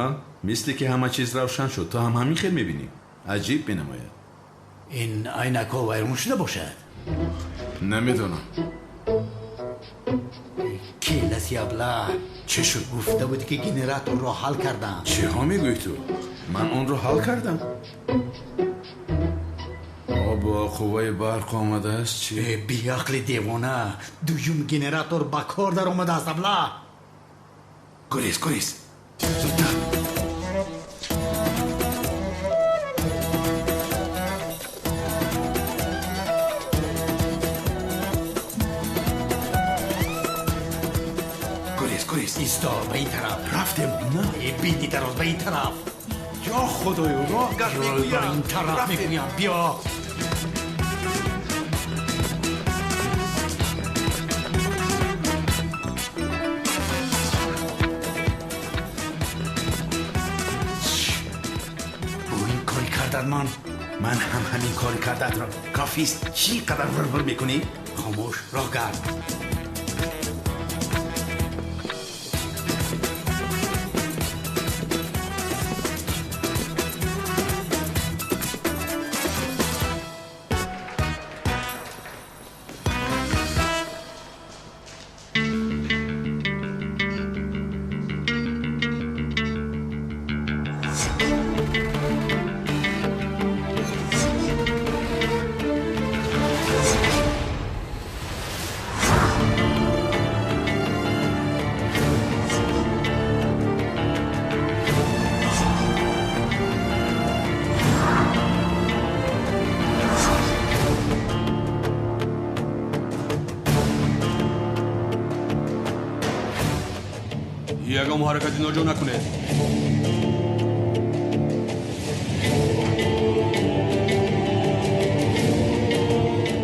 جنرال مثل که همه چیز روشن شد تو هم همین خیل میبینی عجیب بنماید این عینک ها ویرون شده باشد نمیدونم کیلسی ابله چی شد؟ گفته بودی که گنراتور رو حل کردم چی ها میگوی تو؟ من اون رو حل کردم با قوه برق آمده است چی؟ بی عقل دیوانه دویم گنراتور با کار در آمده است ابله گریز زودتر گریز ایستا به این طرف رفتیم نه بینی دراز به این طرف یا خدایا راه گشت به این طرف میگویم بیا او این کاری کردن من هم همین کاری کردت را کافیست چی قدر ورور میکنی؟ خاموش راه گرد یگام حرکتی ناجا نکنه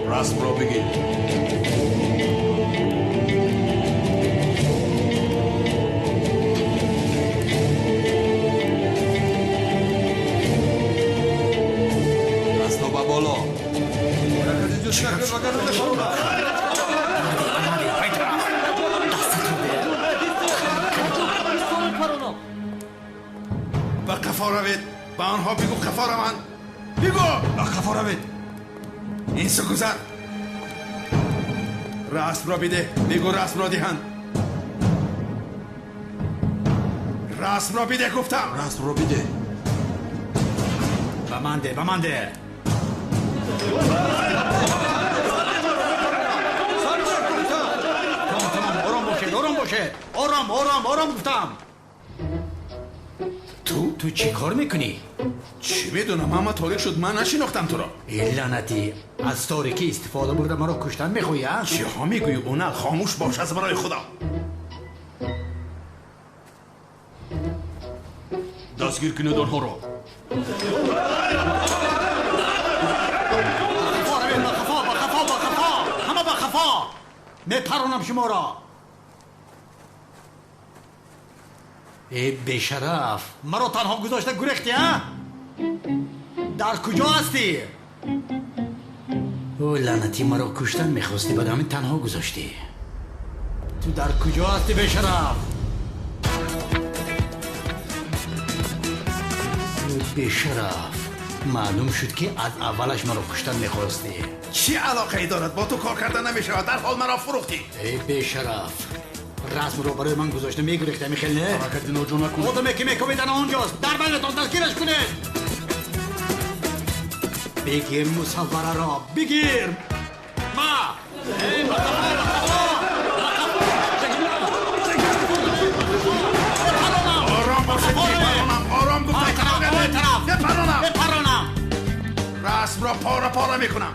راست رو بگیر راست رو با بالا حرکتی جوش نکنه وگرنه نشون با قفا روید با آنها بگو قفا روند بگو با قفا روید این سو گذر رسم را بده بگو رسم را دهند رسم را بده گفتم راست رو بده به من ده تمام آرام گفتم تو چی کار میکنی؟ چی میدونم همه تاریک شد من نشناختم تو را ای لعنتی از تاریکی استفاده برده مرا کشتن میخوایی ها؟ چی ها میگوی اونل خاموش باش از برای خدا دستگیر کنید آنها را همه با خفا میپرونم شما را ای بیشرف مرا تنها گذاشته گریختی ها؟ در کجا هستی؟ او لعنتی مرا کشتن میخواستی بعد همین تنها گذاشتی تو در کجا هستی بیشرف؟ بیشرف معلوم شد که از اولش مرا کشتن میخواستی چی علاقه ای دارد با تو کار کردن نمیشه در حال مرا فروختی ای بیشرف رسم رو برای من گذاشته میگریخته میخیل نه؟ حرکتی ناجا نکنه خودمه که میکویدن آنجاست در بینتان دستگیرش کنید بگیر مصوره را بگیر ما آرام باشید میپرانم آرام بپرانم رسم را پارا میکنم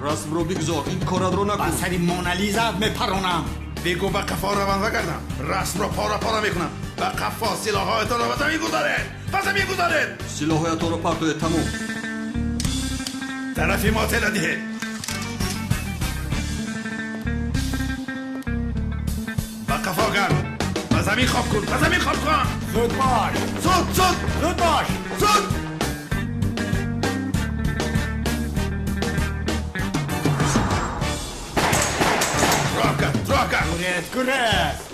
راست رو بگذار این کارت رو نکن بسری مونالیزا میپرانم بگو به قفا روند وگردم رسم را پارا میکنم به قفا سلاحایتان را بزن میگذارید سلاحایتان رو پرتوید تموم طرفی ما تله دهید به قفا گرد به زمین خواب کن زود باش زود راه کرد گریز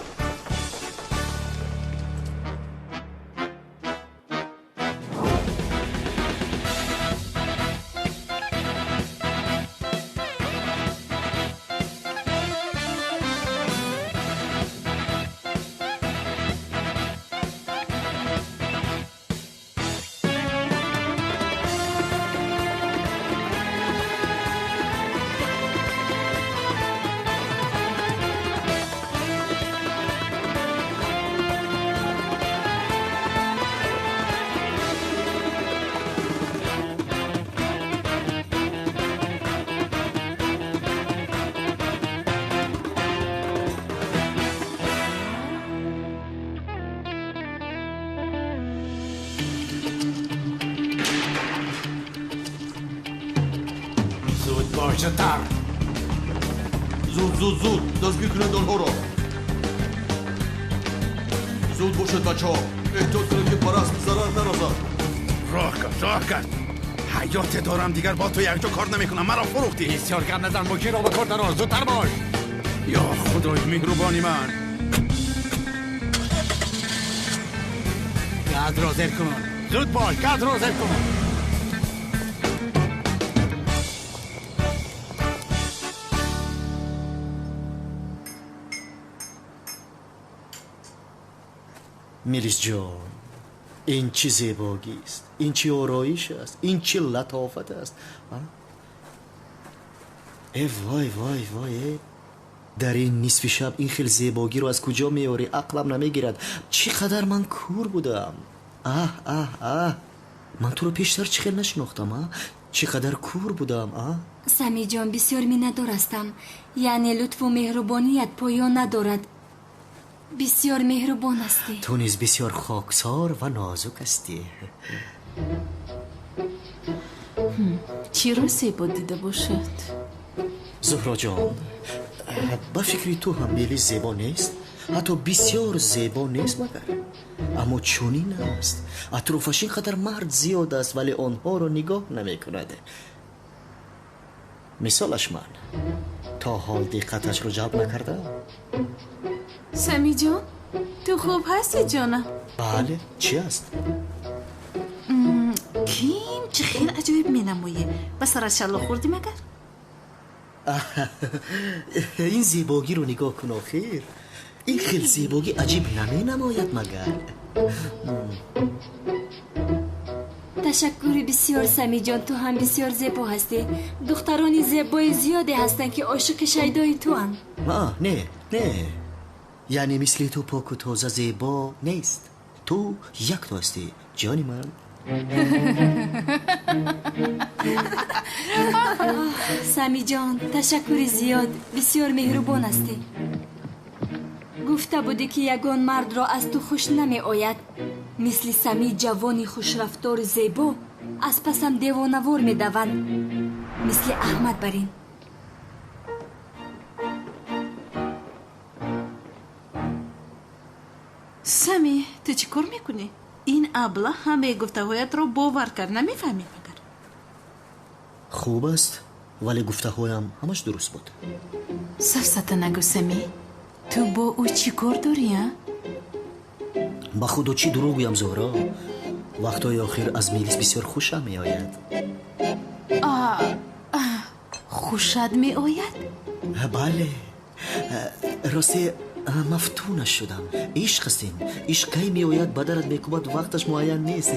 زودتر. زود دستگیر کنند آنها را. زود باشد بچه ها. احتیاط کنند که پرست ضرر نرسد. راه کرد حیات دارم دیگر با تو یک جا کار نمیکنم. مرا فروختی. بسیار گرم نزن مکی را بکر درار. زودتر باش. یا خدای مهربانی من. گاز را زیر کن. زود باش گاز را زیر کن. میلیس جان، این چه زیبایی است، این چه آرایش است، این چه لطافت است. ای وای در این نصف شب این خیلی زیبایی رو از کجا میاری؟ عقلم نمیگیرد. چقدر من کور بودم. من تو رو پیشتر چه نشناختم. چقدر کور بودم. سمی جان بسیار میندار هستم. یعنی لطف و مهربانیت پایان ندارد. بسیار مهربان هستی. تو نیز بسیار خاکسار و نازک هستی. چی رو زیبا دیده باشد؟ زهرا جان، با فکری تو هم میلی زیبا نیست؟ حتی بسیار زیبا نیست مگر؟ اما چونین است. اطرافش اینقدر مرد زیاد است ولی آنها رو نگاه نمی کند. مثالش من تا حال دقتش رو جلب نکرده. سمی جان تو خوب هستی جانم؟ بله، چی است؟ کیم چه خیلی عجایب می نمویه. بس سرت شلا خوردی مگر؟ این زیبایی رو نگاه کن آخر. این خیلی زیبایی عجیب نمی نماید مگر؟ تشکر بسیار سمی جان. تو هم بسیار زیبا هستی. دخترانی زیبای زیاده هستن که عاشق شیدای تو هم. نه یعنی مثل تو پاک و تازه زیبا نیست. تو یک تا هستی جانی من. سمی جان تشکر زیاد. بسیار مهربان هستی. گفته بودی که یگان مرد را از تو خوش نمی آید. مثل سمی جوانی خوشرفتار زیبا از پسم دیوانوار می دوند. مثل احمد برین. سمی تو چی کار میکنی؟ این ابله همه گفته هایت رو باور کرد. نمیفهمی مگر؟ خوب است ولی گفته هایم همش درست بود. سفسته نگو سمی. تو با او چی کار داری؟ با خدا چی دروغ گویم زهرا؟ وقتای آخر از میلیس بسیار خوشم می آید. خوشت می آید؟ بله، راستی مفتونش شدم. عشق هستیم. عشق کی می آید بدرت میکند وقتش معین نیست.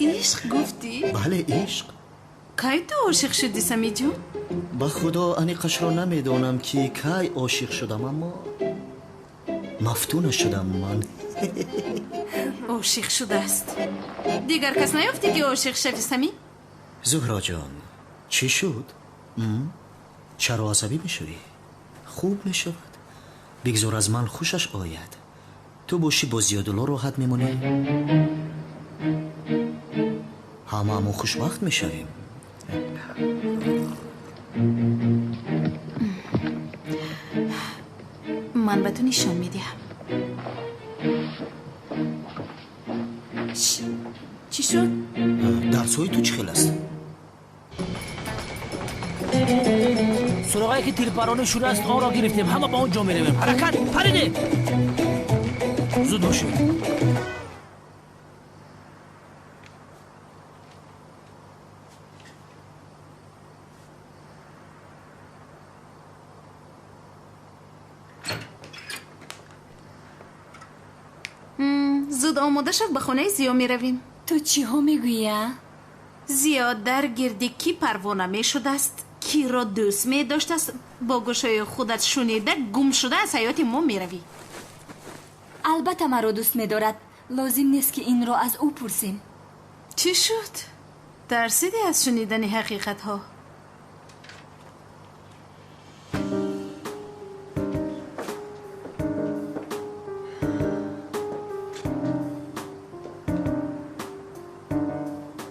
عشق گفتی؟ بله عشق. کی تو عاشق شدی سمی جون؟ با خدا انیقش را نمیدانم که کی عاشق شدم اما مفتونش شدم من. عاشق شده است. دیگر کس نیافتی که عاشق شوی سمی؟ زهرا جان چی شد؟ چرا عصبی میشوی؟ خوب میشود. بگذار از من خوشش آید. تو باشی با زیادالله راحت میمونی. همه خوشبخت میشویم. من به تو نشان میدهم. چی شد؟ درسای تو چی خیل است؟ سراغایی که تیرپرانه شده است آن را گرفتیم. همه با اونجا میرویم. حرکت پریده. زود باشید. زود آماده شد به خانه زیا میرویم. تو چی ها میگویی؟ زیا در گردی کی پروانه می شده است، کی را دوست می داشت است، با گوشای خودت شنیده گم شده از حیات ما می روی. البته مرا دوست می دارد. لازم نیست که این را از او پرسیم. چی شد؟ ترسیدی از شنیدن حقیقت ها؟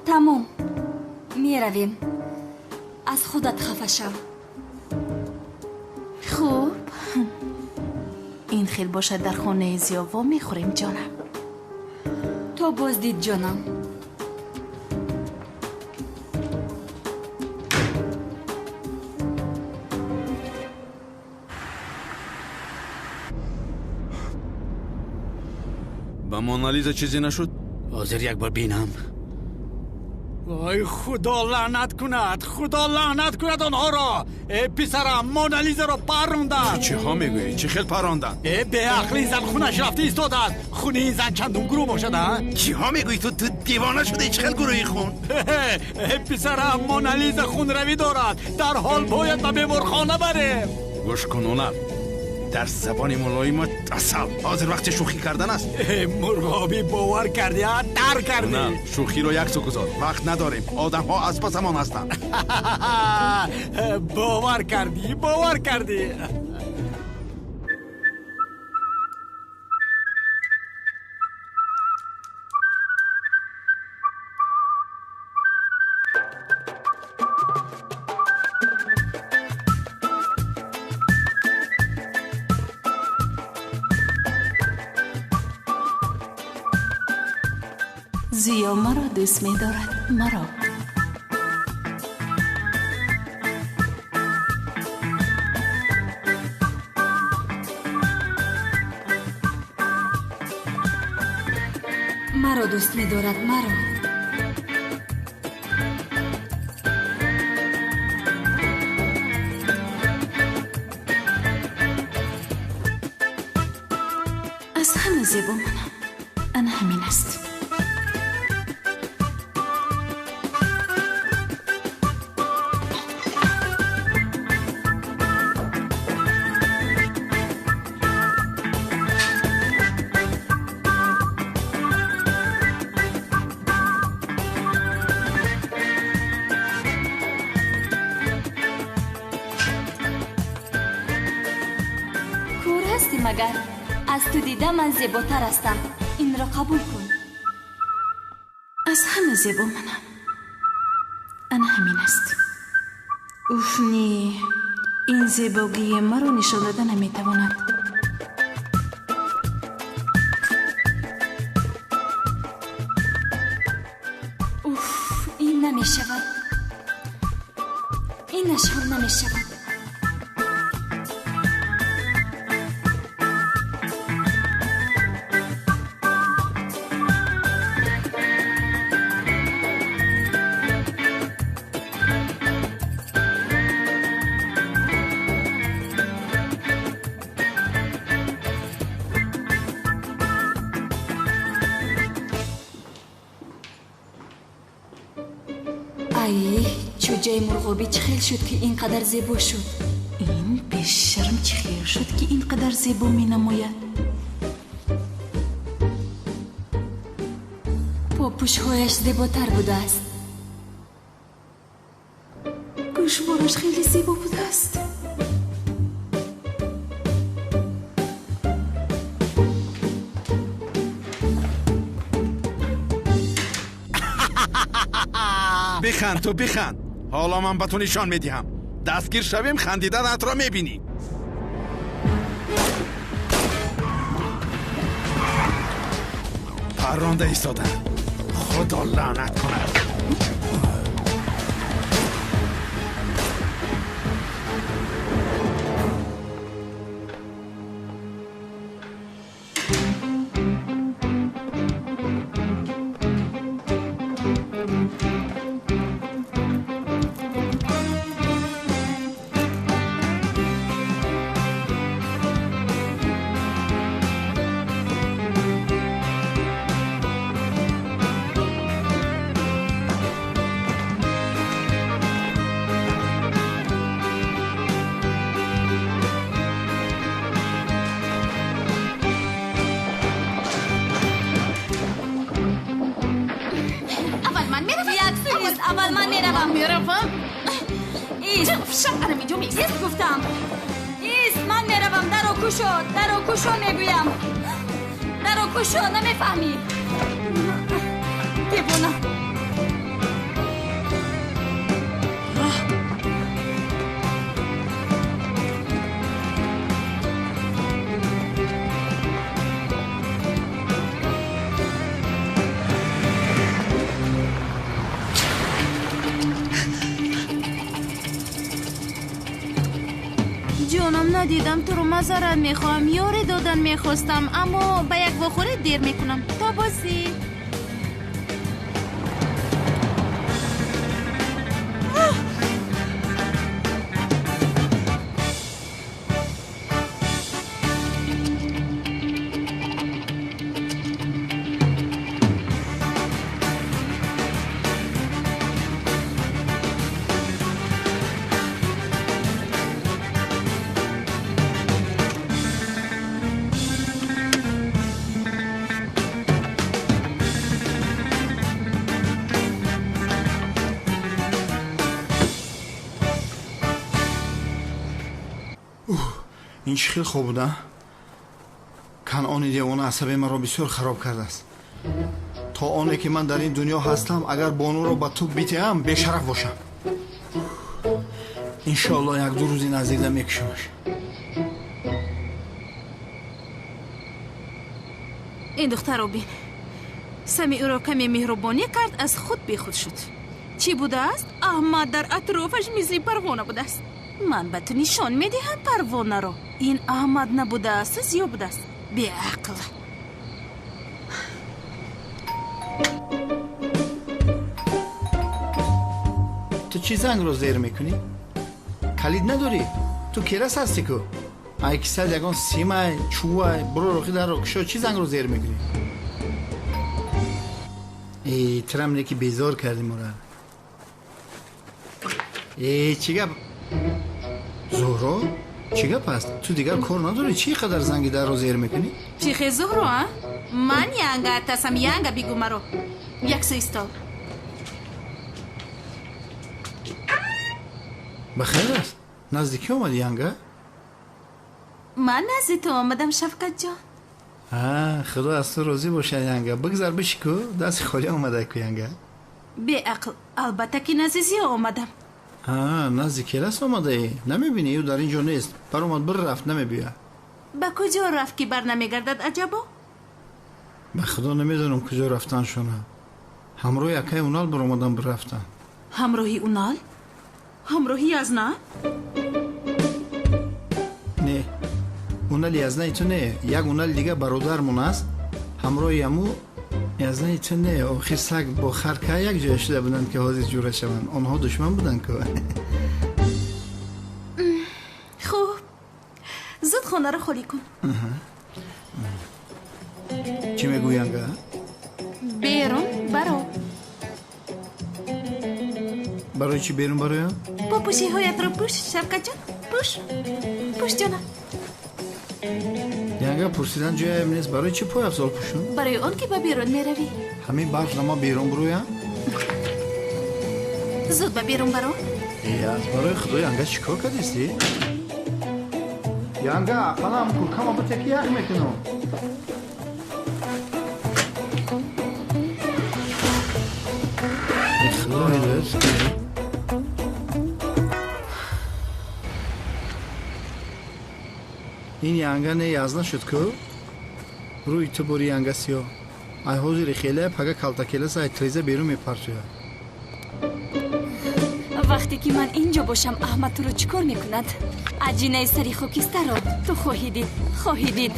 تمام می رویم. از خودت خفه شو. خوب این خیل باشد در خانه زیاوا میخوریم جانم. تو بازدید جانم. با مونالیزا چیزی نشد؟ حاضر یک بار بینم. وای خدا لعنت کند، خدا لعنت کند آنها را. ای پسرم مونالیزا را پروندن. چه ها میگویی؟ چه خیل پراندن؟ ای به عقلی زن خونش رفته ایستاده است. خونه این زن چندون گروه باشد ها؟ کی ها میگویی؟ تو دیوانه شده؟ چه خیل گروهی خون؟ ای پسرم مونالیزا خون روی دارد، در حال باید به بیمارخانه بریم. گوش کن اونم، در زبان ملایم اصل حاضر وقت شوخی کردن است. مرغابی باور کردی ها؟ در کردی. نه شوخی رو یک سو گذار، وقت نداریم. آدم ها از پسمان هستند. باور کردی، باور کردی. زیا مرا دوست می دارد. مرا مرا دوست می دارد. مرا از همه زیبا منم. انا همین است. کور هستی مگر؟ از تو دیده من زیباتر هستم. این را قبول کن. از همه زیبا منم. انا همین است. اوف نی، این زیبایی مرا نشان داده نمیتواند. اوف این نمی شود. اینش هم نمی شود. ای چوجه مرغابی چه خیل شد که اینقدر زیبا شد. این بیشرم چه خیر شد که اینقدر زیبا می نماید. پاپوشهایش زیباتر بوده است. گوشوارش خیلی زیبا بوده است. بخند تو بخند. حالا من به تو نشان میدهم. دستگیر شویم خندیدنت را میبینی. پرانده ایستادن. خدا لعنت کند. اول من میروم. ایست. شقرم اینجا میست. ایست گفتم. ایست من میروم. درو کشو میگویم. درو کشو نمیفهمی. دیوونه. ندیدم تو رو معذرت میخوام. یاری دادن میخواستم اما به یک بخوره دیر میکنم. تا بازی. این چی خیلی خوب بوده. کنعان دیوانه عصبی من را بسیار خراب کرده است. تا آنه که من در این دنیا هستم اگر بانو را به تو بیتیم بشرف باشم. انشاءالله یک دو روزی نزدیک میکشمش. این دختر رو بین. سمی او را کمی مهربانی کرد از خود بی خود شد. چی بوده است؟ احمد در اطرافش مثل پروانه بوده است. من به تو نشان میدهم پروانه رو. این احمد نبوده است، زیاد بوده است. بی عقل. تو چی زنگ رو زیر میکنی؟ کلید نداری؟ تو کلاس هستی که؟ ایکسد یگان سیمای چوبای برو روخی در روکشو چی زنگ رو زیر میکنی؟ ای ترم که بیزار کردی مرا. ای چی گپ؟ زهرا؟ چی گپ است؟ تو دیگر کار نداری؟ چی قدر زنگ در رو زیر میکنی؟ چی خیلی زهرا ها؟ من ینگه تسم ینگه بگو مرو. یک سو ایستال. بخیر است؟ نزدیکی آمدی ینگه؟ من نزدی تو آمدم شفقت جان. خدا از تو راضی باشه ینگه. بگذار بشی که دست خالی آمده که ینگه. بی عقل. البته که نزدیزی آمدم. نزدیک کلاس آمده ای. نمیبینی او در اینجا نیست. بر اومد بر رفت نمیبیا. به کجا رفت که بر نمیگردد عجبا؟ به خدا نمیدونم کجا رفتن شونه. همراه یکای اونال بر اومدن بر رفتن. همراهی اونال؟ همراهی از نه؟ نه اونال یزنه تو نه. یک اونال دیگه برادرمون است. همراه یمو یزنه تو نه. آخر سگ با خرکه یک جای شده بودن که حاضر جوره شوند. آنها دشمن بودن که. خوب زود خانه رو خالی کن. چی میگوینگه؟ بیرون برو. برای چی بیرون برای؟ با پوشی هایت رو پوش شفقت جان. پوش جانم. ینگه پرسیدن جای نیست. برای چی پای افضال پوشون؟ برای اون که با بیرون میروی. همین برف نما بیرون برویم؟ زود با بیرون برو. از برای خدا ینگه چیکار کردیستی؟ ینگه قلم کلکم با تکی یخ میکنم. خدای دست این ینگه نه یازنه شد که روی تو بری ینگه سیاه ای حاضر خیله پگه کلتا کلاس ای تریزه بیرون میپرتوید. وقتی که من اینجا باشم احمد تو رو چیکار میکند؟ عجینه سری خاکستر رو تو خواهی دید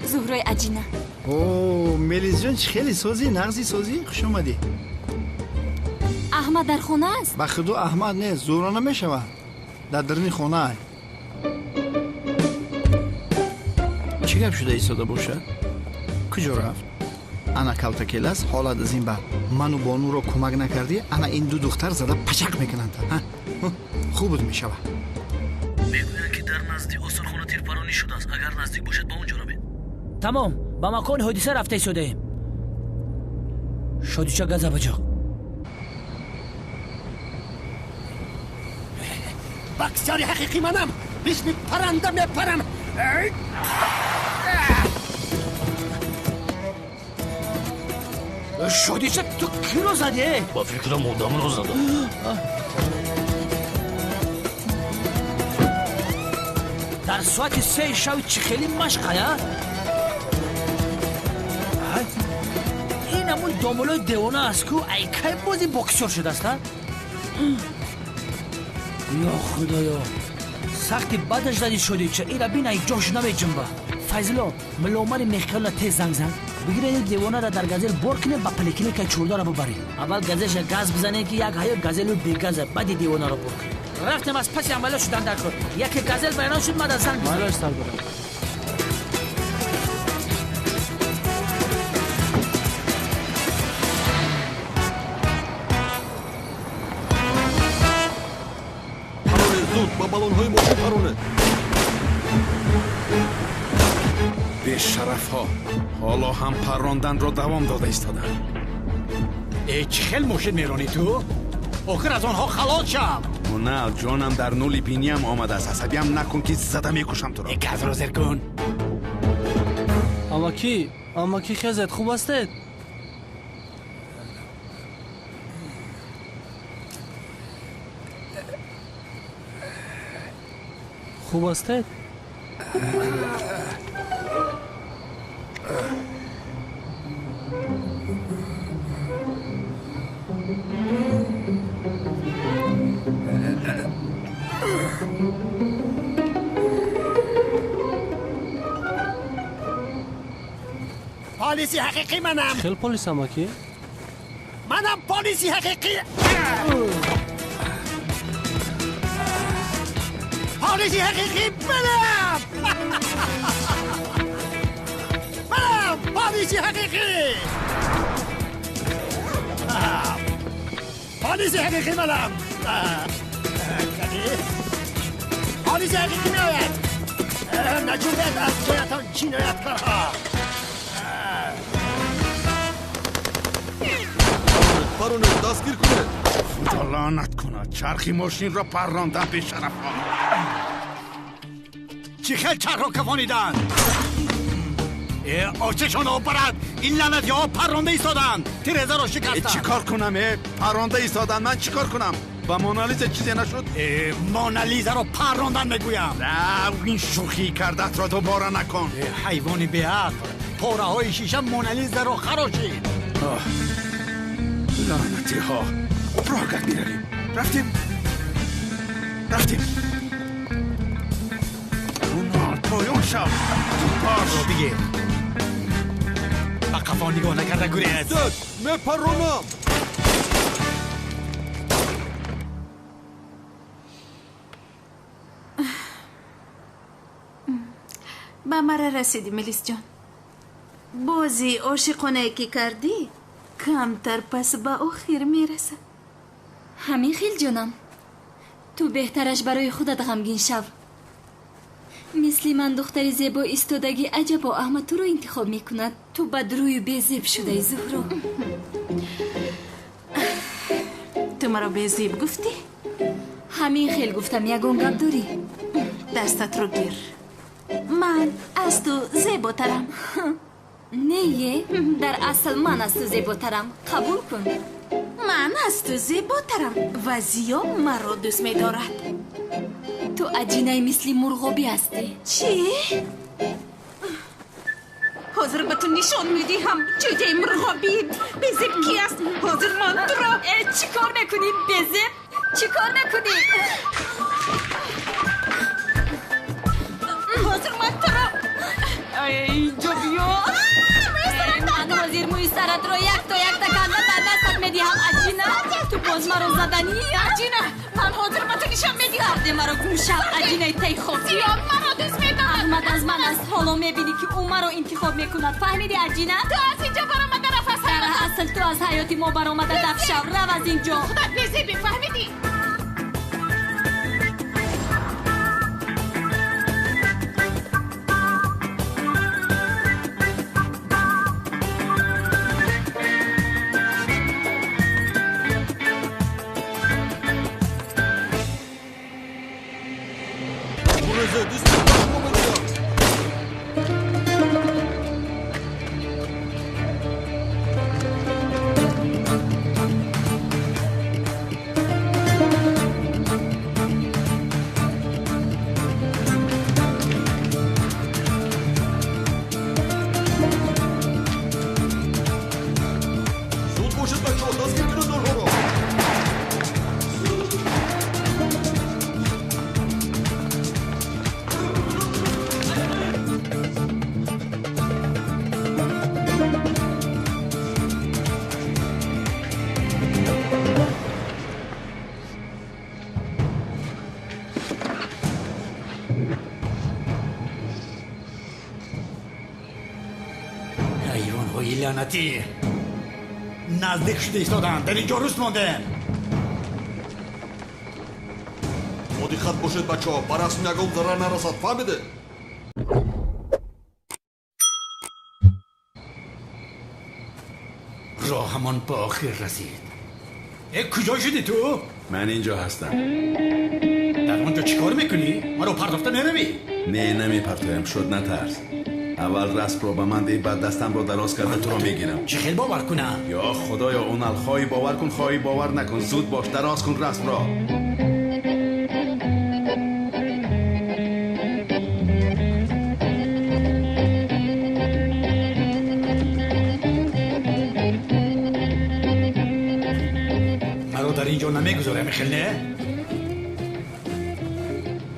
زهرای عجینه. اوه ملیز جان خیلی سازی نغزی سازی خوش اومدی. احمد در خونه است؟ به خدا احمد نه زورا نمیشود در درنی خونه. چی گپ شده ایستاده باشه؟ کجا رفت؟ انا کلتا کلاس حالت از این بعد منو بانو رو کمک نکردی انا این دو دختر زده پچق میکنند. خوب بود میشود. میگویند که در نزدیک آسرخانه تیرپرانی شده است. اگر نزدیک باشد با اونجا روید. تمام با مکان حادثه رفته شده ایم. شادیچه گذب جا. بکسیاری حقیقی منم. بیش میپرنده میپرم. شادیچه تو کی رو زده؟ با فکرم مردم رو زده. در ساعت 3 شب چی خیلی مشقه ها؟ این همون دامولای دیوانه است که ایکای بازی بکسور شده است. یا خدایا سختی بدش زدی شدی چه اینا بینا یک جاش نمیجنبه فیضلو ملومانی میخیل تیز زنگ بگیره این دیوانه را در گازل بر کنه با پلیکنی که چورده را ببری اول گازش گاز بزنه که یک های گازلو بیگازه بعد دیوانه را بر کنه رفتم از پسی عمله شدن در کن یک گازل بیانان شد من در زنگ بزنم مالا استال برم پرونه زود با بالون‌های ماشین پرونه. بیشرف ها حالا هم پراندن رو دوام داده ایستادن. چه خیل ماشین میرانی تو؟ آخر از آنها خلاص شم. نه جانم در نولی بینیم آمده است. عصبیم نکن که زده میکشم تو را. گاز را زیر کن. اما کی خزت خوب استید؟ خوب استید؟ پلیسی حقیقی منم. خیلی پلیس اما کی؟ منم پلیسی حقیقی. پلیسی حقیقی منم. منم پلیسی حقیقی. پلیسی حقیقی منم. پلیسی حقیقی میآید. نجومت از جنایتان جنایتکارها. پرونه دستگیر کنه. خدا لعنت کنه چرخی ماشین را پراندن بیشرف ها. چی خیل چرخ را کفانیدن؟ آتشان ها برد این لعنتی ها پرانده ایستادن تیرزه را شکستن. چی کار کنم؟ پرانده ایستادن من چی کار کنم؟ با مونالیزا چیزی نشد؟ مونالیزا را پراندن میگویم. نه این شوخی کردت را دوباره نکن. حیوانی بیعقل پاره های شیشه مونالیزا را خراشید. لعنتی ها راگت میرویم. رفتیم اونا تویون شو پاش رو بگیر با قفا نگاه نکرده گریز زد میپرونم. به مرا رسیدی ملیس جان بازی عاشقانه که کردی کمتر پس به آخر میرسه. همین خیل جانم تو بهترش برای خودت غمگین شو. مثل من دختری زیبا ایستادگی عجبا احمد تو رو انتخاب میکند. تو بدروی بیزیب شده ای زهرا. تو مرا بیزیب گفتی؟ همین خیل گفتم یگون گپ داری. دستت رو گیر. من از تو زیباترم. نه در اصل من از تو زیباترم قبول کن. من از تو زیباترم و زیا مرا دوست می‌دارد. تو عجینه مثل مرغابی هستی. چی؟ حاضر به تو نشان میدیم چه مرغابی بیزیب کی است؟ حاضر من تو را چی کار میکنی بیزیب؟ چی کار میکنی؟ حاضر من تو را اینجا بیا. من حاضر موی سرت رو یک تا کنده در دستت میدیم. عجینه تو باز مرا زدنی. عجینه من حاضر به تو نشان میدیم. کرده مرا گوشم عجینه تی خوب. زیا مرا دوست می‌دارد. احمد از من است. حالا میبینی که او مرا انتخاب میکند. فهمیدی عجینه؟ تو از اینجا برآمده رفت. در اصل تو از حیاتی ما برآمده دف شو. رو از اینجا. خودت بیزیبی فهمیدی؟ Burası düzgün bakmamalı ya. حیوان های لعنتی نزدیک شده ایستادن. در اینجا روز مانده. مدیخت باشید بچه ها، بر اسم یگم ضرر نرسد. فهمیده؟ راه همان به آخر رسید. کجا شدی تو؟ من اینجا هستم. در اونجا چیکار میکنی؟ ما رو پرداخته نروی؟ نه نمیپرتایم، شد نترس. اول رسم رو به من دی، بعد دستم رو دراز کرده تو رو میگیرم. چه خیل باور کنم؟ یا خدایا اونال، خواهی باور کن خواهی باور نکن، زود باش دراز کن رسم را. مرا در اینجا نمیگذاره میخیل نه؟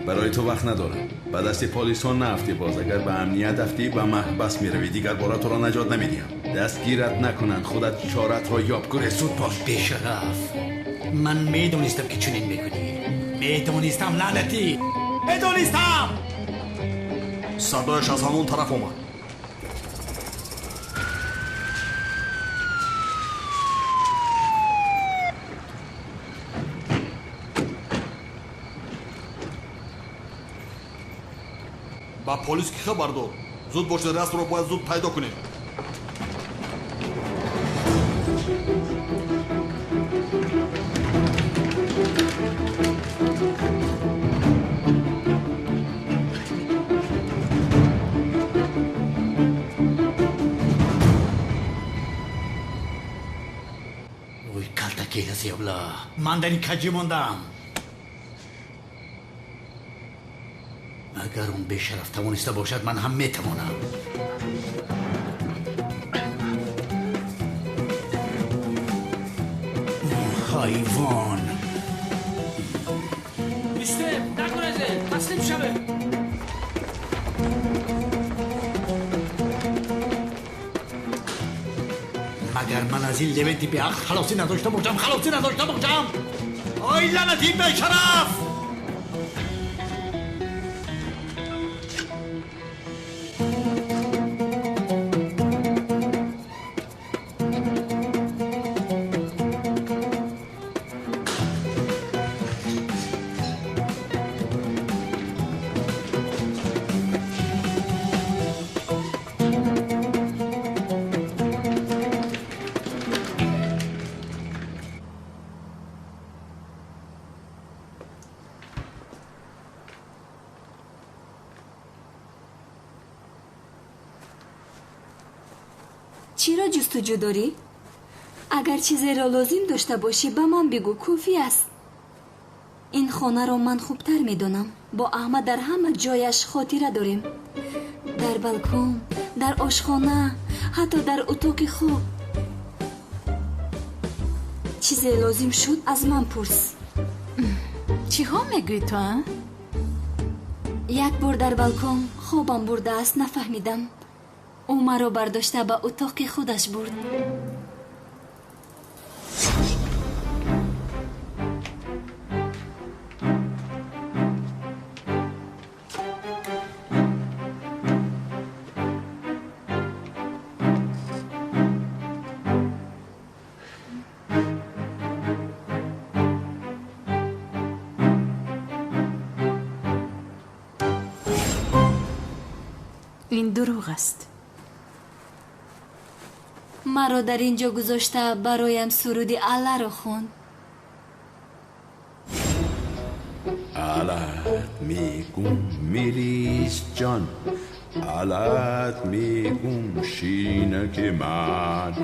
برای تو وقت ندارم. به دستی پلیس ها نفتی باز. اگر به امنیت افتی به محبس میروی. دیگر بارا تو را نجات نمیدیم. دستگیرت نکنند. خودت چارت را یاب کنه. زود باش. بیشرف، من میدونستم که چنین میکنی. میدونستم لعنتی، میدونستم. صدایش از همون طرف اومد. با پلیس که خبر دار. زود باشه، رست رو باید زود پیدا کنیم. اوی کلتکی هستی ابلا، من در این کجی موندم. اگر اون بیشرف توانسته باشد من هم میتوانم. حیوان میسته نکنه تسلیم شده. مگر من از این لبنتی به حق خلاصی نداشته باشم؟ آی لعنتی بیشرف! چی را جستجو داری؟ اگر چیزی را لازم داشته باشی به من بگو، کافی است. این خانه را من خوبتر میدونم. با احمد در همه جایش خاطره داریم. در بالکن، در آشخانه، حتی در اتاق خواب. چیزی لازم شد از من پرس. چی ها میگوی تو؟ یک بار در بالکن خوابم برده است، نفهمیدم. او مرا برداشته به اتاق خودش برد. این دروغ است. مرا در اینجا گذاشته برایم سرودی الله را خوند. علت میگم میریز جان، علت میگم شینک من،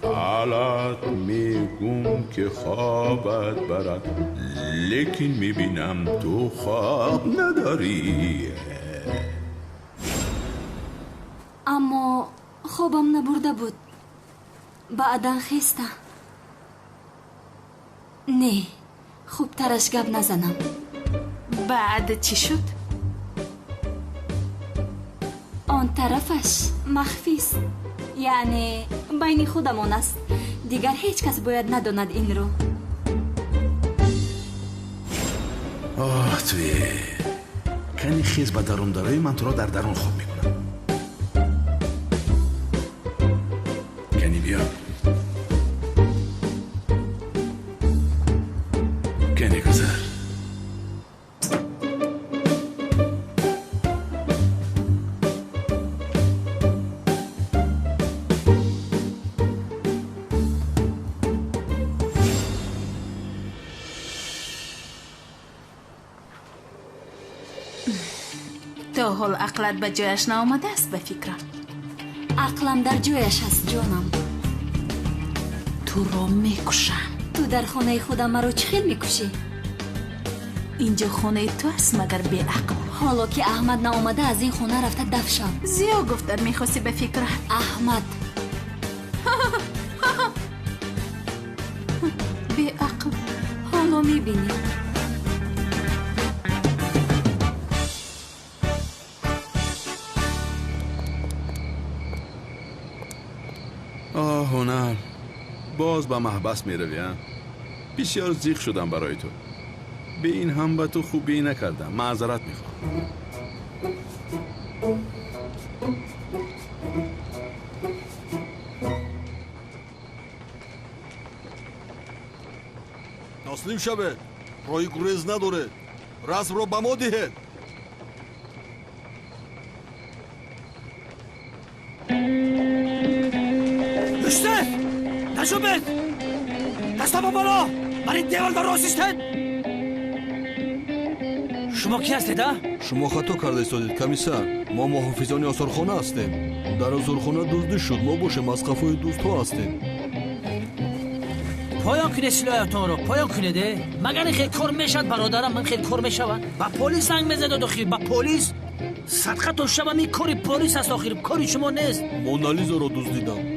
علت میگم که خوابت برد، لیکن میبینم تو خواب نداری. اما خوابم نبرده بود. بعدا خسته. نه، خوب ترش گپ نزنم. بعد چی شد؟ آن طرفش مخفی است. یعنی بین خودمان است. دیگر هیچ کس باید نداند این رو. توی کنی خیز به درون دارای من تو را در درون خواب میکنم. بیا کنی گذر تا حال عقلت به جایش نآمده است به فکرم. عقلم در جایش هست جانم. تو را میکشم. تو در خانه خودم مرا چخیل میکشی؟ اینجا خانه تو است مگر بی عقل. حالا که احمد نآمده از این خانه رفته دفع شد. زیا گفتن میخواستی به فکرم. احمد بی عقل. حالا میبینی هنر باز به محبس می روی. بسیار زیق شدم برای تو. به این هم به تو خوبی نکردم. معذرت می خواهم. تسلیم شوه. رای گریز نداره. رسم رو به ما دهید. Üstad! Najobet! دستا بالا! برای دیوار در راستید! شما کی هستید؟ شما خطا کرده ایستادید کمیسر. ما محافظان آثارخانه هستیم. در آثارخانه دزدی شد. ما باشیم از قفای دوست‌ها هستیم. پایان کنید سلاحتون رو. پایان کنید. مگر خیلی کار میشد برادرم من خیلی کار میشود. با پلیس زنگ میزد داخل. با پلیس صدقه تو شب می کاری پلیس است آخر. کاری شما نیست. مونالیزا رو دزدیدم.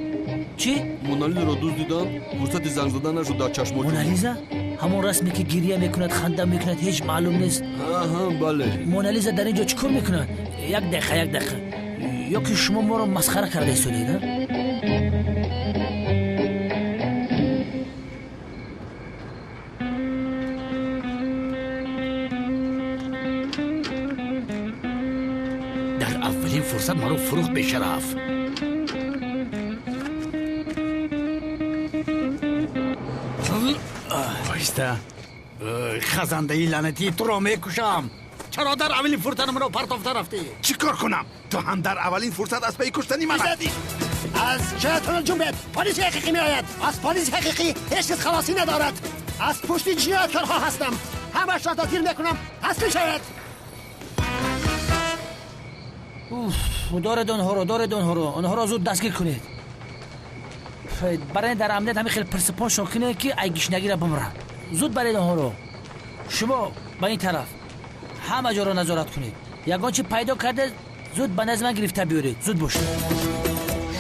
چی؟ مونالیزا رو دزدیدم. فرصت زنگ زدن نشد در چشمات. مونالیزا؟ همون رسمی که گریه میکند خنده میکند هیچ معلوم نیست. آها بله. مونالیزا در اینجا چیکار میکند؟ یک دقیقه. یا که شما ما رو مسخره کرده ایستادید؟ در اولین فرصت ما رو فروخت به شرف. بایسته خزنده ای لعنتی تو را میکشم. چرا در اولین فرصت من رو پرتافته رفتی؟ چی کار کنم؟ تو هم در اولین فرصت از پی کشتنی من هستی. از جهتون جنبید. پلیس حقیقی می آید. از پلیس حقیقی هیچ کس خلاصی ندارد. از پشت جنایتکارها هستم. همش را دستگیر میکنم. تسلیم شوید. دارید آنها رو زود دستگیر کنید. برای در امنیت همین خیلی پرسپان شاکنه که ایگیشنگی را بمره. زود برید آنها رو. شما به این طرف همه جا را نظارت کنید. یگان چی پیدا کرده زود به نظر من گرفته بیارید. زود باشید.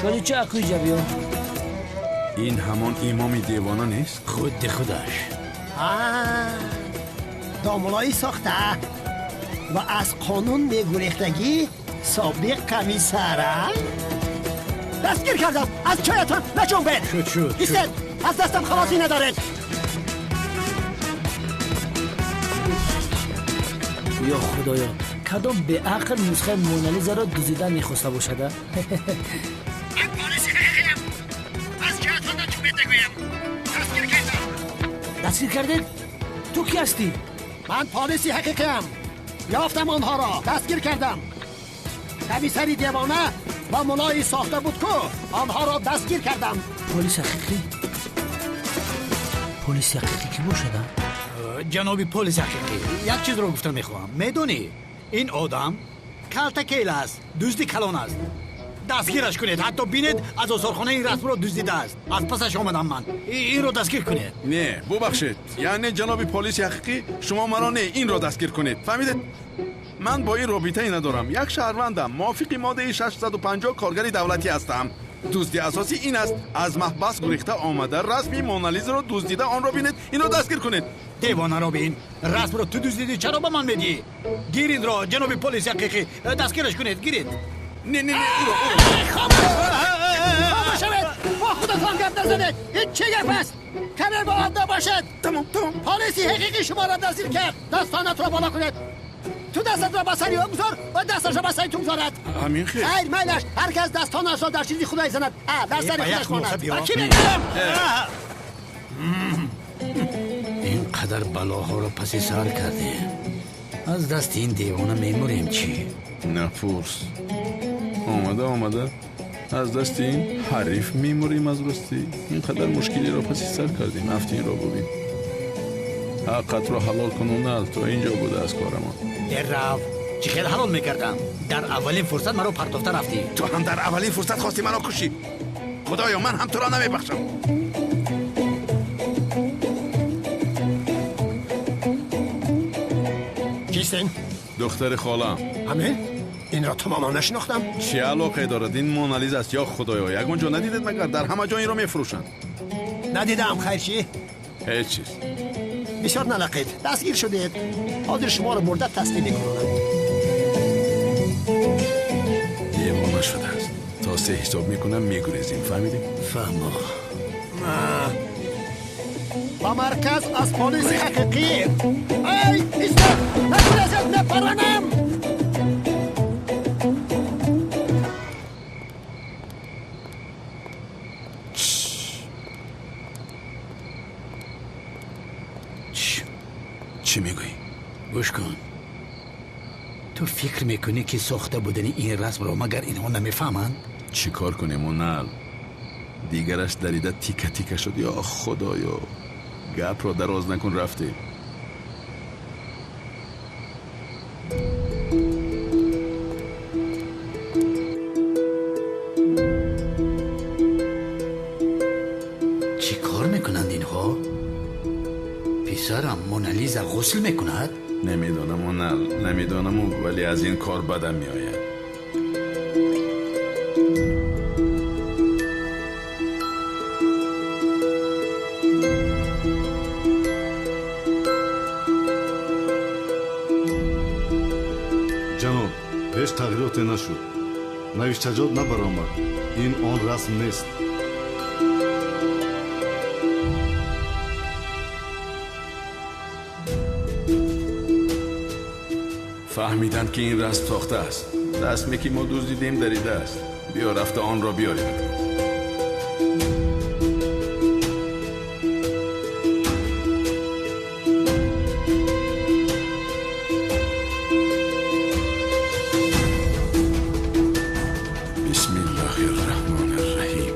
شادی چه اکوی جبیو؟ این همان امام دیوانه نیست؟ خود خودش دامولایی ساخته و از قانون میگریختگی سابق کمیسره دستگیر کردم. از چایتان نجنبید. شد ایستید. از دستم خلاصی ندارید. یا خدایا کدام به عقل نسخه مونالیزا را دزدیدن میخواسته باشد؟ من پلیس حقیقیم. از جهتان نجنبید نگویم. دستگیر کردم. دستگیر کردید؟ تو کی هستی؟ من پلیسی حقیقیم. یافتم آنها را. دستگیر کردم. کمیسری دیوانه و ملایی ساخته بود که آنها را دستگیر کردم. پلیس حقیقی؟ پلیس حقیقی کی باشد؟ جنابی پلیس حقیقی یک چیز رو گفتم میخوام. میدونی این آدم کلتکیل است. دزدی کلان است. دستگیرش کنید. حتی بینید از آثارخانه این رسم رو دزدیده است. از پسش آمدم من. این رو دستگیر کنید. نه ببخشید. یعنی جناب پلیس حقیقی شما مرا نه این را دستگیر کنید. فهمیدید؟ من با این رابطه ای ندارم. یک شهروندم. موافق ماده 650 کارگری دولتی هستم. دزدی اساسی این است از محبس گریخته آمده رسمی مونالیزا رو دزدیده آن را بینید این را دستگیر کنید. دیوانه رو بین. رسم رو تو دزدیدی چرا به من میدی؟ گیرید را جناب پلیس حقیقی. دستگیرش کنید. گیرید. نه خاموش شوید. با خودتان گپ نزنید. این چه گپ است؟ کمر باید نباشد. تمام پلیسی حقیقی شما را دستگیر کرد. دستانت را بالا کنید. تو دستت را به سری او بذار و دستش را به سری تو بذارد. همین خیر خیر میلش هر کس دستانش را در چیزی خدای زند در سر خودش ماند کی بگم اینقدر بلاها رو پس سر کرده از دست این دیوانه میموریم چی؟ نپرس آمده از دست این حریف میموریم از راستی اینقدر مشکلی را پس سر کردیم هفته را ببین حقت را حلال کن و نه تو اینجا بوده از کارمان در رو چی خیلی حلال میکردم در اولین فرصت مرا پرتافته رفتی تو هم در اولین فرصت خواستی منو کشی خدایا من هم تو را نمیبخشم کیستین؟ دختر خالم همین؟ این را تماما نشناختم چه علاقه دارد این مونالیز است یا خدایا یگان جا ندیدید مگر در همه جا این را میفروشند ندیدم خیر چی؟ هیچ چیز بسیار نلقید دستگیر شدید حاضر شما رو مرده تسلیم میکنم دیوانه شده است تا سه حساب میکنم میگریزیم فهمیدیم؟ فهمو با مرکز از پلیس حقیقی ای ایسته نکنید نپرانم چی میگویی؟ گوش کن تو فکر میکنی که ساخته بودن این رسم رو مگر اینها نمیفهمند؟ چی کار کنیم اونال؟ دیگرش دریده تیکه تیکه شد یا خدایا گپ را دراز نکن رفته چی کار میکنند اینها؟ پسرم مونالیزا غسل میکند؟ نمیدانم اونال نمیدانم ولی از این کار بدم میآید جناب هیچ تغییراتی نشد نوشتجات نبرآمد این آن رسم نیست فهمیدند که این رسم ساخته است رسمی که ما دزدیدیم دریده است بیا رفته آن را بیاریم بسم الله الرحمن الرحیم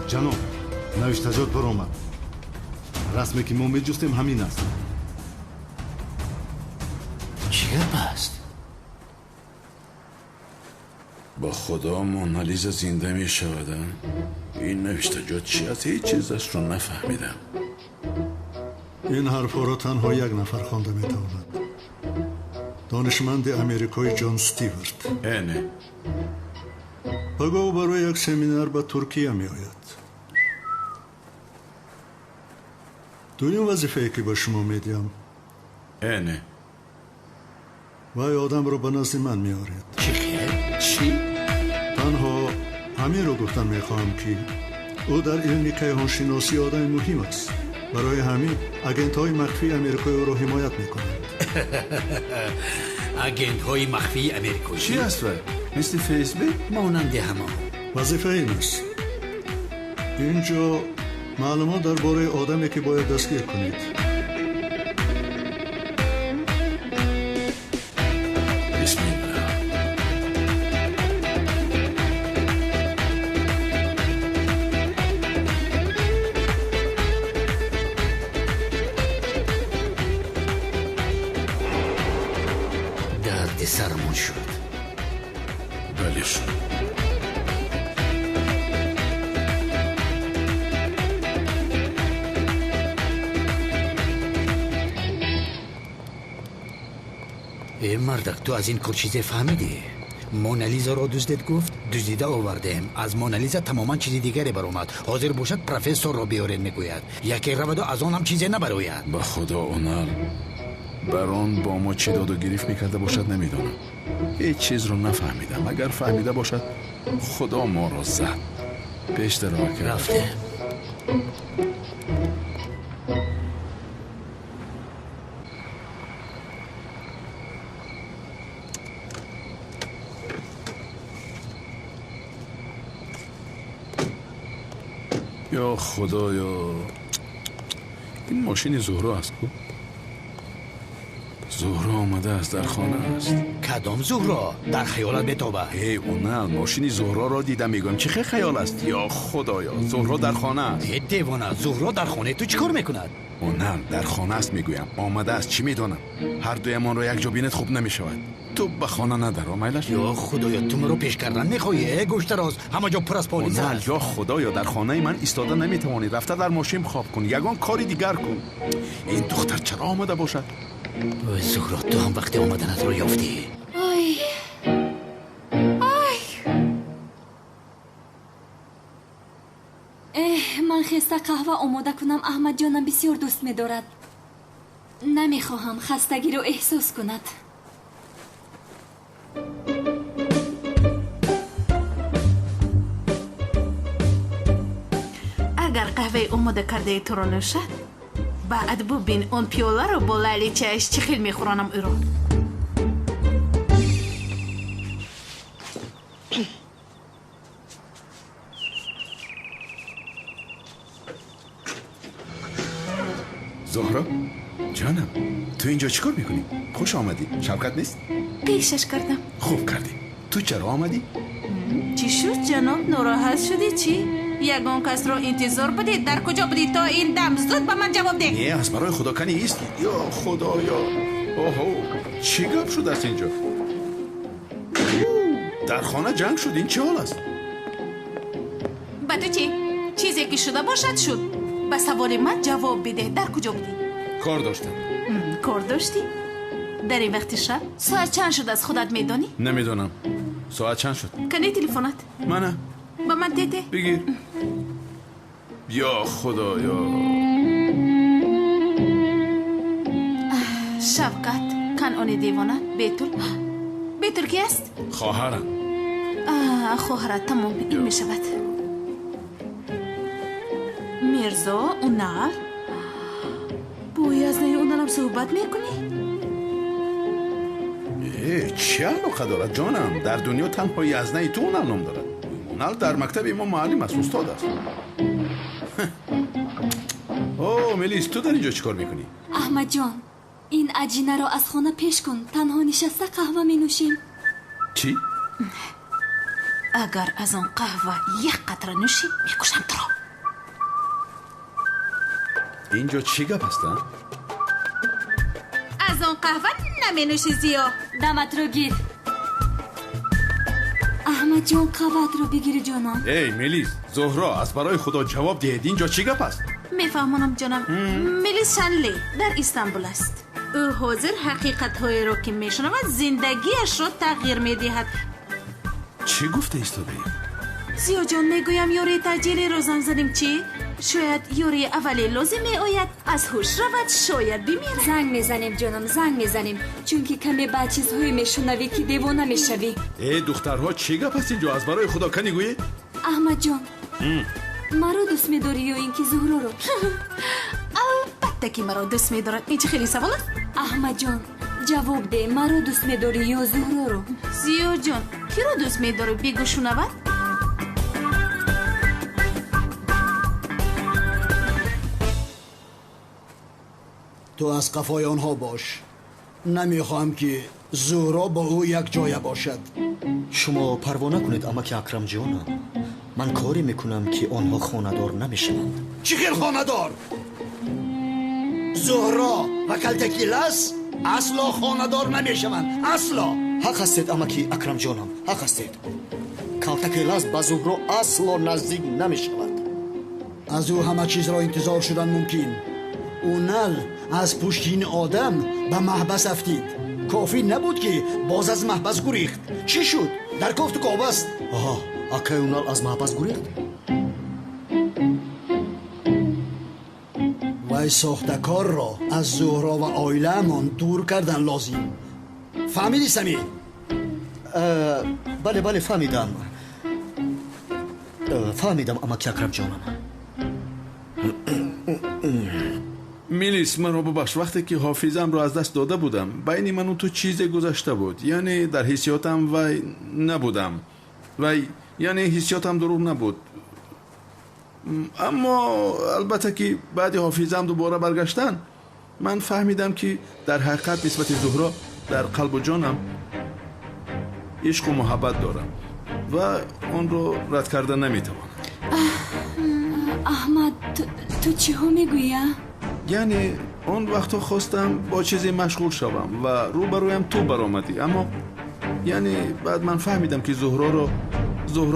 جناب نوشتجات برآمد رسمی که ما میجستیم همین است چی گپ است؟ با خدا مونالیزا زنده می شود این نوشتجات چی است هیچ چیزش رو نفهمیدم این حرفا را تنها یک نفر خوانده میتواند دانشمند امریکایی جان استیورت اینه پگاه او برای یک سمینار به ترکیه می آید دویم وظیفه که به شما میدیم اینه وای آدم رو به نزد من میارید چی خیر؟ چی؟ تنها همین رو گفتن میخواهم که او در علم کیهانشناسی آدم مهم است برای همین اگنت های مخفی امریکایی او را حمایت میکنند اگنت های مخفی امریکایی چی است وای؟ مثل فیسبوک؟ مانند همه وظیفه این است اینجا معلومات درباره آدمی که باید دستگیر کنید بسم الله درد سرمون شد بله شد ای مردک تو از این کار چیزی فهمیدی؟ مونالیزا را دزدید گفت دزدیده آوردیم از مونالیزا تماما چیزی دیگری برآمد حاضر باشد پروفسور را بیارین میگوید یکی رود و از آن هم چیزی نبروید با خدا اونال بران با ما چی داد و گریف میکرده باشد نمیدانم هیچ چیز رو نفهمیدم اگر فهمیده باشد خدا ما را زد پیش در کرد رفته یا خدایا این ماشین زهرا است کو؟ زهرا آمده است در خانه است. کدام زهرا در خیالت بتابه؟ ای اون نه ماشین زهرا را دیدم میگم چه خیال است. یا خدایا زهرا در خانه است. ای دیوانه زهرا در خانه تو چیکار میکند؟ اون نه در خانه است میگویم آمده است چی میدانم. هر دویمان را یک جا بینت خوب نمیشود. تو به خانه ندرو میلش. یا خدایا تو مرا پیش کردن میخوایی گوشت راز همه جا پر از پالیس است. یا خدایا در خانه من ایستاده نمیتوانی رفته در ماشین خواب کن یگان کاری دیگر کن. این دختر چرا آمده باشد؟ اوه زهرا تو هم وقتی آمدنت رو یافتی. آی من خسته قهوه آماده کنم. احمد جانم بسیار دوست می‌دارد. نمیخواهم خستگی رو احساس کند. اگر قهوه آماده کرده تو رو نوشد بعد ببین اون پیوله رو با لیلیچه‌اش چه خیلی میخورانم او رو. زهرا جانم تو اینجا چیکار میکنی؟ خوش آمدی. شوکت نیست؟ پیشش کردم. خوب کردی. تو چرا آمدی؟ چی شد جناب ناراحت شدی چی؟ یگان کس رو انتظار بدید. در کجا بدید تا این دم زود به من جواب ده. نه از برای خدا کنی ایستی. یا خدایا اوهو چی گپ شد است اینجا؟ در خانه جنگ شد. این چه حال است؟ با تو چی؟ چیزی که شده باشد شد. به سوال من جواب بده. در کجا بودی؟ کار داشتم. کار داشتی؟ در این وقت شب؟ ساعت چند شد از خودت میدانی؟ نمیدونم. ساعت چند شد؟ کنی تلفنت؟ منه. با من تیته؟ بگیر. یا خدایا. شفقت کنعانی دیوانه. بیتول کی است؟ خواهرم. خواهرت تمام این می شود. میرزا اونال بوی از نی اونالم صحبت میکنی؟ چه علاقه دارد جانم؟ در دنیا تنها یزنه تو اونال نام دارد. اونال در مکتب امام معلم است. استاد است. اوه ملیس تو در اینجا چیکار میکنی؟ احمد جان این عجینه را از خانه پیش کن. تنها نشسته قهوه می نوشیم. چی؟ اگر از آن قهوه یک قطره نوشی میکشم تو را. اینجا چی گپ هستن؟ از آن قهوه نمی نوشی زیا. دمت رو گیر. احمد جان قهوت رو بگیر جانم. ای ملیس زهرا از برای خدا جواب دهید. اینجا چی گپ است؟ میفهمونم جانم. ملیس شنلی در استانبول است. او حاضر حقیقت های رو که میشنود زندگیش رو تغییر میدهد. چی گفته ایستاده ایم؟ زیا جان میگویم یوری تجیلی رو زنگ زدیم چی؟ شاید یوری اولی لازم می آید از هوش رود شاید بمیره. زنگ میزنیم جانم زنگ میزنیم چون که کمی بعد چیزهایی میشنوی که دیوانه میشوی. ای دخترها چی گپ است اینجا؟ از برای خدا کنی گویی؟ احمد جان مرا دوست میداری یا اینکه زهرا رو؟ البته که مرا دوست میدارد. این چه خیلی سوال است؟ احمد جان جواب ده. مرا دوست میداری یا زهرا رو؟ زیا جان کی رو دوست میداری بگو شنود؟ تو از قفای آنها باش. نمیخواهم که زهرا با او یک جای باشد. شما پروا نکنید امک اکرم جانم. من کاری میکنم که آنها خانه‌دار نمیشوند. چی خیل خانه‌دار؟ زهرا و کلتکیلس اصلا خانه‌دار نمیشوند. اصلا. حق هستید امکی اکرم جانم. حق هستید. کلتکیلس با زهرا اصلا نزدیک نمیشود. از او همه چیز را انتظار شدن ممکن. اونال از پشت این آدم به محبس افتید. کافی نبود که باز از محبس گریخت. چی شد؟ در کافت کعبه است. آها اکای اونال از محبس گریخت؟ وای ساختکار را از زهرا و آیله من دور کردن لازم. فهمیدی سمی؟ بله فهمیدم. فهمیدم امکی اکرم جانم. میلیس من رو ببخش. وقتی که حافظم رو از دست داده بودم بین من و تو چیز گذشته بود. یعنی در حسیاتم وای نبودم. وای یعنی حسیاتم دروغ نبود. اما البته که بعد حافظم دوباره برگشتن من فهمیدم که در حقیقت نسبت زهرا در قلب و جانم عشق و محبت دارم و اون رو رد کردن نمیتوانم. احمد تو چی ها میگویی؟ یعنی اون وقتا خواستم با چیزی مشغول شوم و روبرویم تو برآمدی، اما یعنی بعد من فهمیدم که زهرا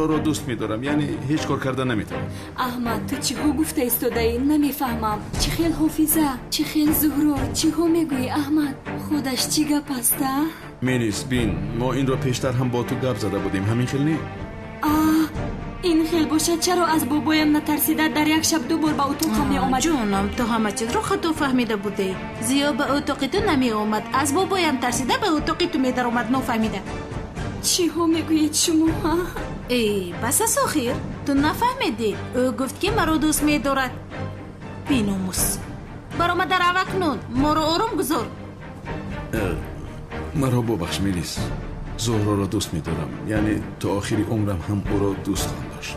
رو دوست میدارم، یعنی هیچ کار کردن نمیتونم. احمد تو چی ها گفته ایستاده ای؟ نمیفهمم. چی خیل حافظه، چی خیل زهرا، چی ها میگویی احمد؟ خودش چی گپ هسته؟ میلیس بین، ما این رو پیشتر هم با تو گپ زده بودیم، همین خیل نی؟ این خیل باشه چرا از بابایم نترسیده در یک شب دو بار به اتاقم می آمد؟ جونم تو همه چیز رو خودت فهمیده بودی. زیا به اتاق تو نمی آمد، از بابایم ترسیده به اتاق تو می در آمد. نفهمیده. چی ها میگویید شما؟ ای بس سخیر تو نفهمیدی. او گفت که مرا دوست می دارد. بیناموس برا ما در عوکنون ما رو آروم گذار. مرا ببخش میلیس، زهرا را دوست میدارم، یعنی تا آخری عمرم هم او را دوست خواهم داشت.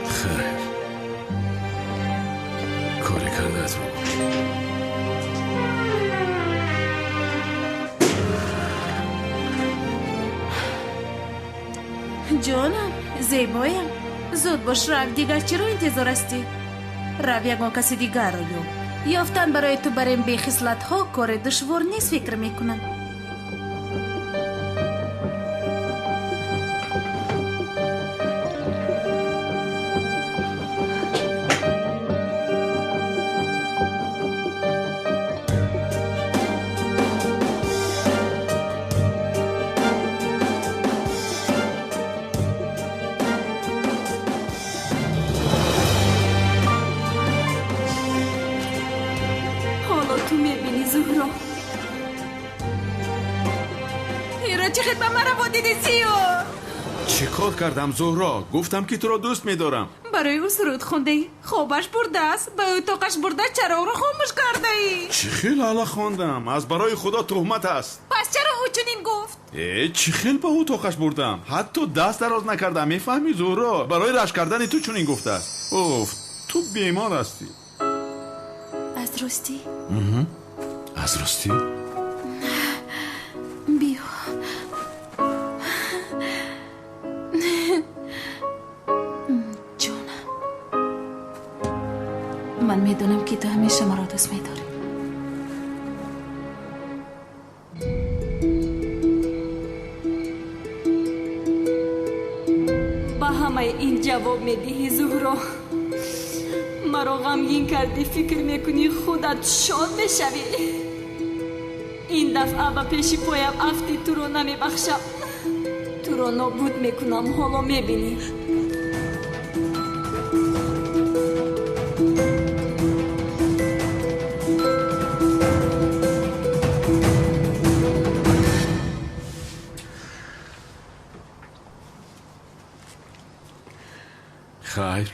خیر کاری کردت رو جانم زیبایم زود باش رو دیگر چرا انتظار هستی؟ رو یکان کسی دیگر رو یافتن برای تو بریم بی خصلت ها کار دشوار نیست فکر میکنم. تو میبینی زهرا؟ ایرا چه خدمت مرا با دیدی زیو؟ چی کار کردم زهرا؟ گفتم که تو را دوست میدارم. برای او سرود خونده ای؟ خوابش برده است؟ به اتاقش برده چراغ رو خاموش کرده ای؟ چی خیل حالا خواندم؟ از برای خدا تهمت است. پس چرا او چنین گفت؟ چی خیل به اتاقش بردم؟ حتی دست دراز نکردم. میفهمی زهرا؟ برای رشک کردن تو چنین گفته است. اوف تو بیمار هستی. از راستی؟ از راستی؟ بیا جونم من میدونم که تو همیشه مرا دوست میداری. با همه این جواب میدهی زهرا؟ مرا غمگین کردی، فکر میکنی خودت شاد بشوی. این دفعه به پیش پایم افتی تو رو نمیبخشم، تو رو نابود میکنم. حالا میبینی. خیر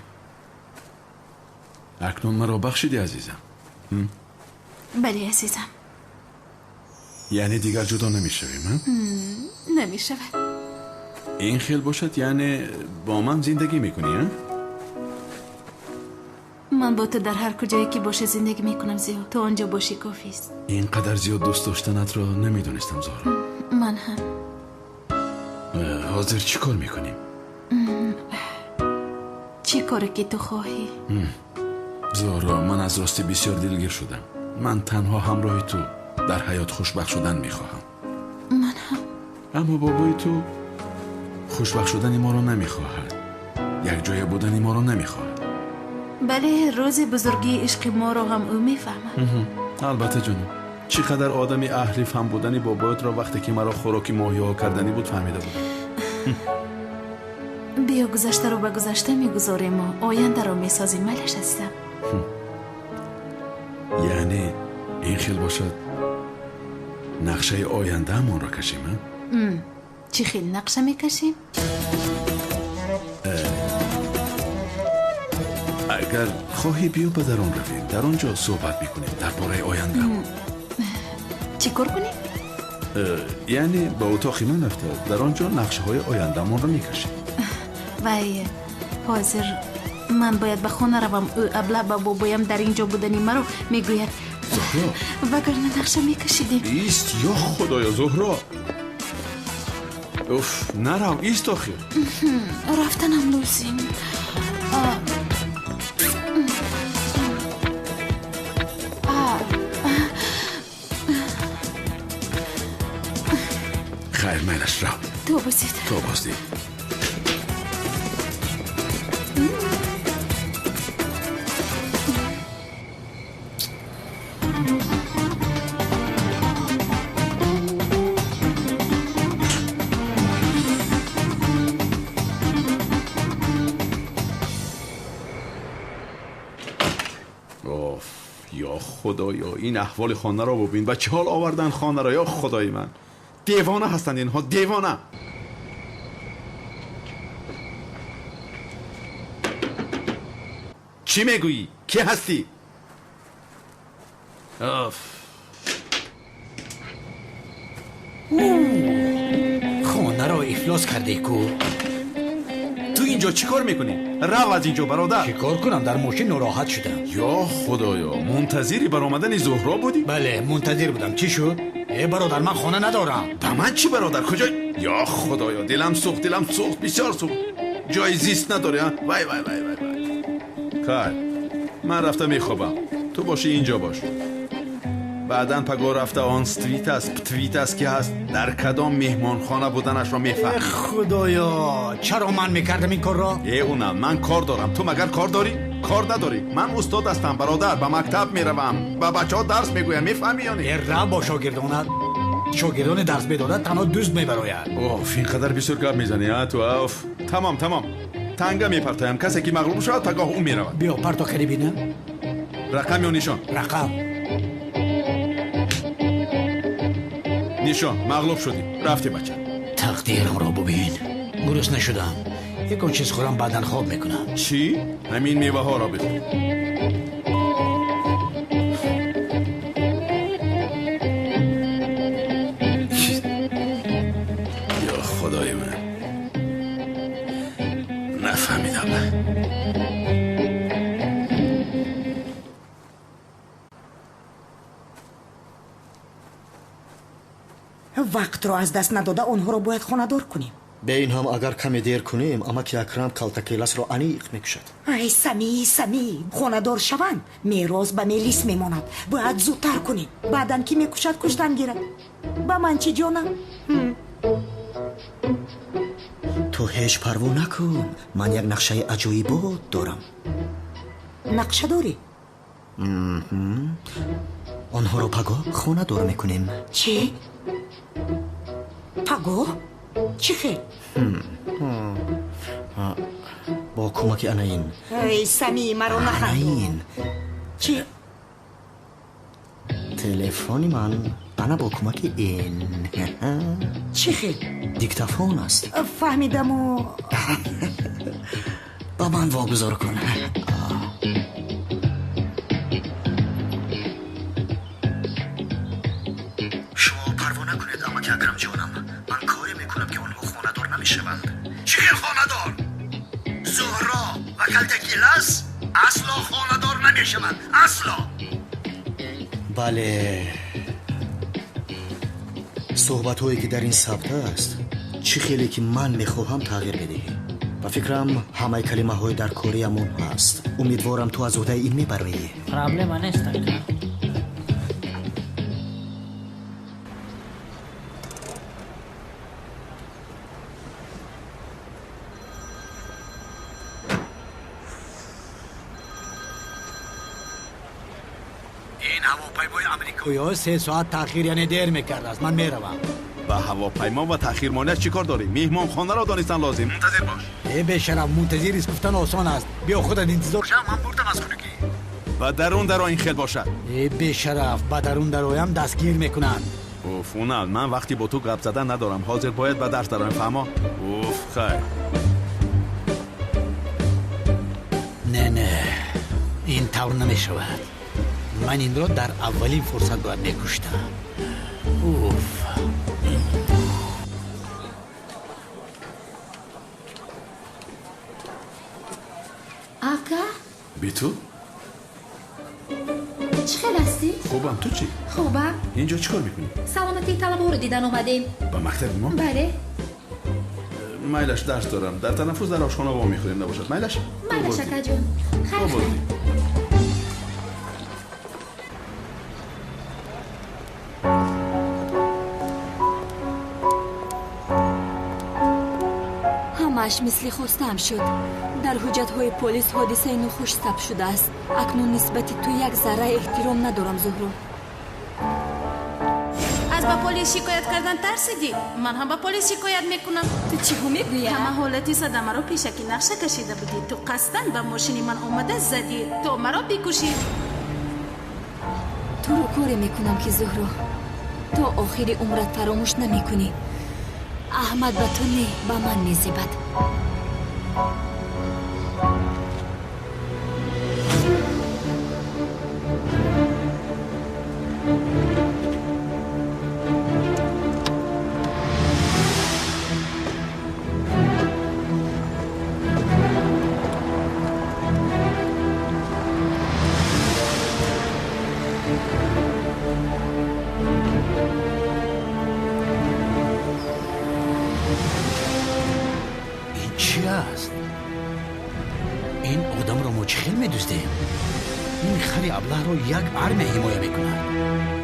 اکنون مرا بخشیدی عزیزم. بله عزیزم. یعنی دیگر جدا نمیشویم؟ نمیشود. این خیل باشد یعنی با من زندگی میکنی؟ من با تو در هر کجایی که باشه زندگی میکنم زیو. تو آنجا باشی کافی است. اینقدر زیاد دوست داشتنت را نمیدونستم زهرا. من هم. حاضر چی کار میکنیم؟ چی کاری که تو خواهی؟ زهرا من از راستی بسیار دلگیر شدم. من تنها همراه تو در حیات خوشبخت شدن میخواهم. من هم. اما بابای تو خوشبخت شدن ما رو نمیخواهد، یک جای بودن ما رو نمیخواهد. بله روز بزرگی عشق ما رو هم او میفهمد. البته جانم، چقدر آدمی اهلی فهم بودنی بابایت را وقتی که مرا خوراکی ماهی ها کردنی بود فهمیده بود. بیا گذشته رو به گذشته میگذاریم و آینده رو میسازیم. ملش هستم. یعنی این خیل باشد نقشه آینده همون را کشیم؟ چی خیل نقشه میکشیم؟ اگر خواهی بیا به درون رویم، در آنجا صحبت میکنیم درباره آینده. چی کار کنی؟ یعنی به اتاق من رفته در آنجا نقشه های آینده‌مان رو میکشیم. وای حاضر من باید به خانه روم. او ابله با بابایم در اینجا بودنی مرا میگوید زهرا وگرنه نقشه میکشیدیم. ایست یا خدایا زهرا. اوف نرو ایست آخه. رفتنم لازم. خیر منش رو تو بسید. تو بازدی. یا خدایا این احوال خانه را ببین. بچه حال آوردن خانه را. یا خدای من دیوانه هستند اینها، دیوانه. چی میگویی؟ کی هستی؟ خانه را افلاس کرده کو. تو اینجا چی کار میکنی؟ رو از اینجا برادر. چی کار کنم؟ در ماشین ناراحت شدم. یا خدایا منتظری برآمدن زهرا بودی؟ بله منتظر بودم. چی شد؟ برادر من خانه ندارم. به من چی برادر؟ کجا؟ یا خدایا دلم سوخت، دلم سوخت، بسیار سوخت. جای زیست نداره ها؟ وای وای وای وای وای. من رفتم میخوابم، تو باشی اینجا باش. بعدن پگاه رفته آن استریت است پتویت است که هست در کدام مهمان خانه بودنش را میفهم. خدایا چرا من میکردم این کار را؟ اونم من کار دارم، تو مگر کار داری؟ کار نداری. من استاد هستم برادر، به مکتب میروم، با بچه ها درس میگویم، میفهمی یا نه؟ را با شاگردان درس بداده تنها دوست میبراید. اوف اینقدر بسیار گپ میزنی ها تو. اوف تمام تنگه میپرتایم. کسی که مغلوب شد پگاه اون میرود. بیا پرتا کری بینم. رقم یا نشان؟ رقم. نشان. مغلوب شدی رفتی بچه. تقدیرم را ببین. گرسنه نشدم. یکون چیز خورم بعدن خواب میکنم. چی؟ همین میوه ها را بخور. یا خدای من نفهمیدم. وقت را از دست نداده آنها را باید خانه دار کنیم. به این هم اگر کمی دیر کنیم اما که اکرم کلتکیلس را انیق میکشد. ای سمی خانه دار شوند میراث به میلیس میماند. باید زودتر کنیم. بعدن کی میکشد کشتن گیرد. با من چی جانم؟ تو هیچ پروا نکن، من یک نقشه عجایبات دارم. نقشه داری؟ آنها را پگاه خانه دار میکنیم. چی؟ پگاه؟ چی خیلی؟ با کمک اناین. ای سمی مرا نخند. چی؟ تلفنی من انا با کمک این. چی خیلی؟ دیکتافون است. فهمیدم و با من واگذار کن. شما پروا نکنید اما که اکرم جانم، من کاری میکنم که آنها خانه دار نمیشوند. چی خانه دار؟ زهرا و کلتکیلس اصلا خانه دار نمیشوند. اصلا. بله صحبت هایی که در این ثبت است چی خیلی که من میخواهم تغییر بدهی. و فکرم همه کلمه های در کاریمون هست. امیدوارم تو از عهده این میبری. پرابلم نیست. این هواپیمای آمریکایی 3 ساعت تاخیر یعنی دیر میکرد است. من میروم. با هواپیما و تأخیر مانع چی کار داری؟ میهمان خانه را دانستن لازم. منتظر باش. ای بیشرف منتظر است گفتن آسان است. بیا خودت انتظار شم. من بردم از خونگی. و درون در این خیل باشد. ای بیشرف با درون درایم دستگیر میکنن. اوف اونال من وقتی با تو گپ زدن ندارم. حاضر باید به درس دارم فهما. اوف خیر. نه این طور نمی شود. من این را در اولین فرصت باید می کشتم. اوف. آقا بی تو؟ چه خیلی هستی؟ خوبم، تو چی؟ خوبم. اینجا چیکار میکنی؟ سلامتی طلبه رو دیدن اومدیم. با مکتب ما؟ بله. میلش درس دارم. در تنفس در آشخانه با میخوریم نباشد. میلش؟ بله شکر جون. خیلی خیلی. همش مثل خواستم شد. در حجت‌های پلیس حادثه نخوش ثبت شده است. اکنون نسبت تو یک ذره احترام ندارم زهرا. از با پلیس شکایت کردن ترسیدی؟ من هم با پلیس شکایت میکنم. تو چی هم میگویی؟ همه حالتی صدمه رو پیشکی نقشه کشیده بودی. تو قصدن به ماشین من اومده زدی تو مرا بکشی. تو رو کاری میکنم که زهرا تا آخر عمرت فراموش نمیکنی. احمد به تو نه، به من میزیبد. چی است؟ این آدم را ما چه خیلی میدوزدیم؟ این خری ابله را یک ارم حمایه میکند.